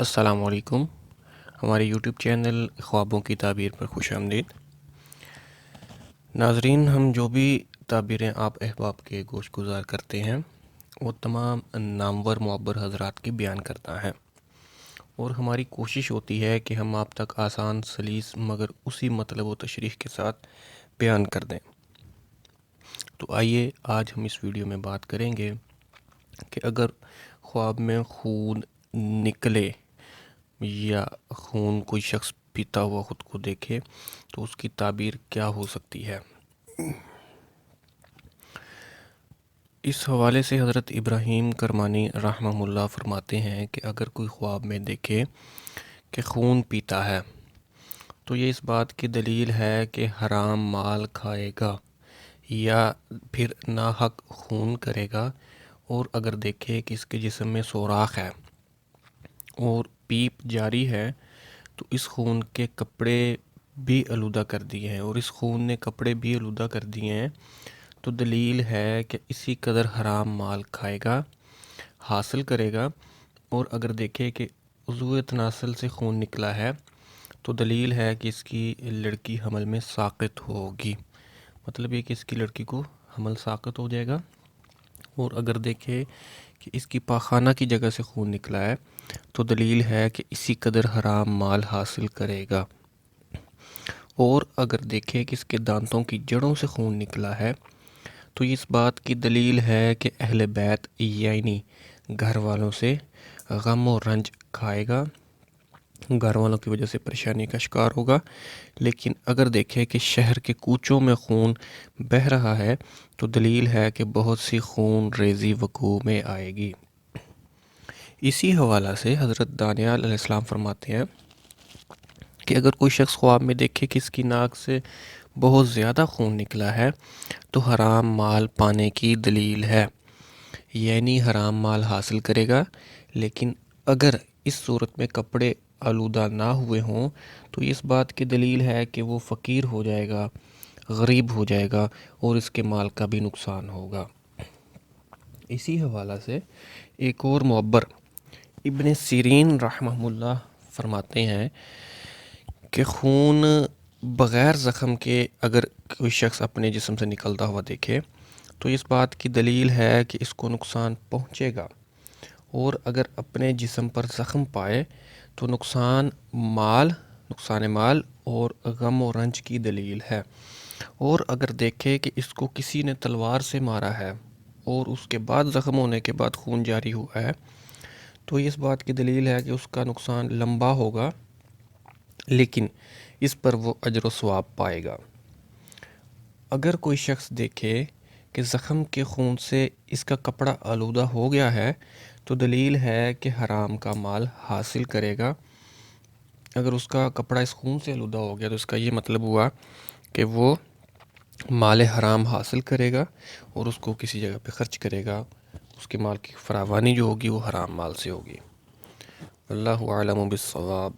السلام علیکم۔ ہمارے یوٹیوب چینل خوابوں کی تعبیر پر خوش آمدید۔ ناظرین، ہم جو بھی تعبیریں آپ احباب کے گوش گزار کرتے ہیں وہ تمام نامور معبر حضرات کی بیان کرتا ہے، اور ہماری کوشش ہوتی ہے کہ ہم آپ تک آسان سلیس مگر اسی مطلب و تشریح کے ساتھ بیان کر دیں۔ تو آئیے آج ہم اس ویڈیو میں بات کریں گے کہ اگر خواب میں خون نکلے یا خون کوئی شخص پیتا ہوا خود کو دیکھے تو اس کی تعبیر کیا ہو سکتی ہے۔ اس حوالے سے حضرت ابراہیم کرمانی رحمہ اللہ فرماتے ہیں کہ اگر کوئی خواب میں دیکھے کہ خون پیتا ہے تو یہ اس بات کی دلیل ہے کہ حرام مال کھائے گا یا پھر ناحق خون کرے گا، اور اگر دیکھے کہ اس کے جسم میں سوراخ ہے اور پیپ جاری ہے تو اس خون کے کپڑے بھی آلودہ کر دیے ہیں، اور اس خون نے کپڑے بھی آلودہ کر دیے ہیں، تو دلیل ہے کہ اسی قدر حرام مال کھائے گا، حاصل کرے گا۔ اور اگر دیکھے کہ عضو تناسل سے خون نکلا ہے تو دلیل ہے کہ اس کی لڑکی حمل میں ساقط ہوگی، مطلب یہ کہ اس کی لڑکی کو حمل ساقط ہو جائے گا۔ اور اگر دیکھے کہ اس کی پاخانہ کی جگہ سے خون نکلا ہے تو دلیل ہے کہ اسی قدر حرام مال حاصل کرے گا۔ اور اگر دیکھے کہ اس کے دانتوں کی جڑوں سے خون نکلا ہے تو اس بات کی دلیل ہے کہ اہل بیت یعنی گھر والوں سے غم و رنج کھائے گا، گھر والوں کی وجہ سے پریشانی کا شکار ہوگا۔ لیکن اگر دیکھے کہ شہر کے کوچوں میں خون بہہ رہا ہے تو دلیل ہے کہ بہت سی خون ریزی وقوع میں آئے گی۔ اسی حوالہ سے حضرت دانیال علیہ السلام فرماتے ہیں کہ اگر کوئی شخص خواب میں دیکھے کہ اس کی ناک سے بہت زیادہ خون نکلا ہے تو حرام مال پانے کی دلیل ہے، یعنی حرام مال حاصل کرے گا۔ لیکن اگر اس صورت میں کپڑے آلودہ نہ ہوئے ہوں تو اس بات کی دلیل ہے کہ وہ فقیر ہو جائے گا، غریب ہو جائے گا، اور اس کے مال کا بھی نقصان ہوگا۔ اسی حوالہ سے ایک اور معبر ابن سیرین رحمہ اللہ فرماتے ہیں کہ خون بغیر زخم کے اگر کوئی شخص اپنے جسم سے نکلتا ہوا دیکھے تو اس بات کی دلیل ہے کہ اس کو نقصان پہنچے گا، اور اگر اپنے جسم پر زخم پائے تو نقصان مال اور غم و رنج کی دلیل ہے۔ اور اگر دیکھے کہ اس کو کسی نے تلوار سے مارا ہے اور اس کے بعد زخم ہونے کے بعد خون جاری ہوا ہے تو اس بات کی دلیل ہے کہ اس کا نقصان لمبا ہوگا، لیکن اس پر وہ اجر و ثواب پائے گا۔ اگر کوئی شخص دیکھے کہ زخم کے خون سے اس کا کپڑا آلودہ ہو گیا ہے تو دلیل ہے کہ حرام کا مال حاصل کرے گا۔ اگر اس کا کپڑا اس خون سے آلودہ ہو گیا تو اس کا یہ مطلب ہوا کہ وہ مال حرام حاصل کرے گا اور اس کو کسی جگہ پہ خرچ کرے گا، اس کے مال کی فراوانی جو ہوگی وہ حرام مال سے ہوگی۔ اللہ اعلم بالصواب۔